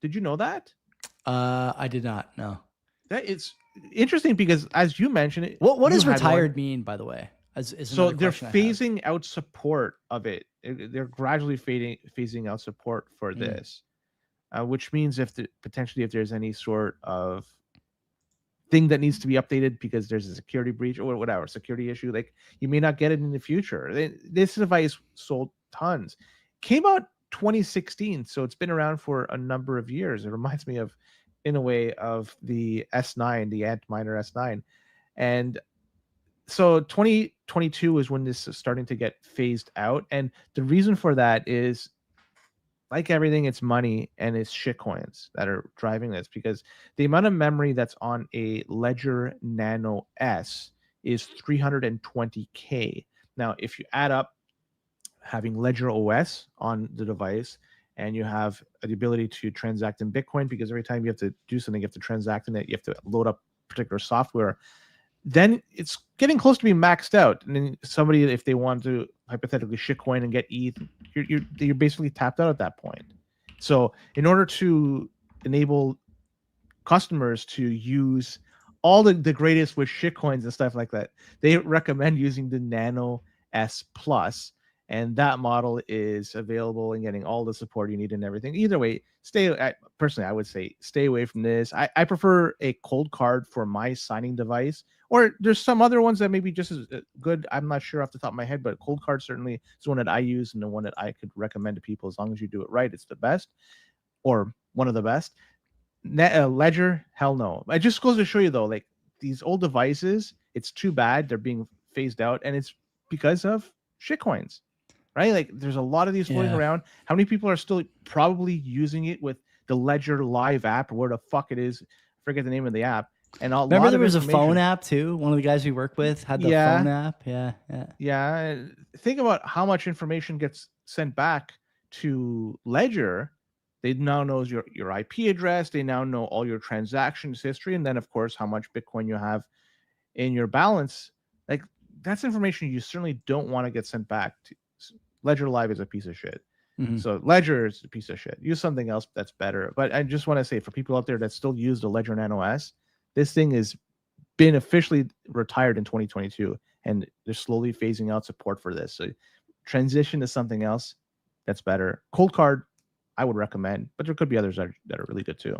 Did you know that? I did not know. That it's interesting because, as you mentioned, What you does had one. retired mean, by the way? Is So another they're question I have. phasing out support of it. They're gradually phasing out support for Mm. this, which means potentially if there's any sort of thing that needs to be updated because there's a security breach or whatever security issue, like you may not get it in the future. This device sold tons, came out 2016, so it's been around for a number of years. It reminds me of, in a way, of the S9, the Antminer S9, and so 2022 is when this is starting to get phased out, and the reason for that is, like everything, it's money and it's shitcoins that are driving this, because the amount of memory that's on a Ledger Nano S is 320K. Now, if you add up having Ledger OS on the device, and you have the ability to transact in Bitcoin, because every time you have to do something, you have to transact in it, you have to load up particular software, then it's getting close to being maxed out. And then somebody, if they want to hypothetically shitcoin and get ETH, you're basically tapped out at that point. So in order to enable customers to use all the greatest with shitcoins and stuff like that, they recommend using the Nano S Plus, and that model is available and getting all the support you need and everything. Either way, personally, I would say stay away from this. I prefer a ColdCard for my signing device, or there's some other ones that may be just as good. I'm not sure off the top of my head, but ColdCard certainly is one that I use and the one that I could recommend to people. As long as you do it right, it's the best, or one of the best. Ledger, hell no. It just goes to show you, though, like these old devices, it's too bad they're being phased out, and it's because of shitcoins, right? Like there's a lot of these floating Yeah. around. How many people are still probably using it with the Ledger Live app, or where the fuck it is? I forget the name of the app. And a Remember lot there of was a phone information. app too? One of the guys we work with had the phone Yeah, app. Yeah, yeah. yeah. Think about how much information gets sent back to Ledger. They now knows your IP address. They now know all your transactions history, and then of course how much Bitcoin you have in your balance. Like that's information you certainly don't want to get sent back to. Ledger Live is a piece of shit. Mhm. So Ledger is a piece of shit. Use something else that's better. But I just want to say, for people out there that still use the Ledger Nano S, this thing has been officially retired in 2022, and they're slowly phasing out support for this. So transition to something else that's better. ColdCard, I would recommend, but there could be others that are really good too.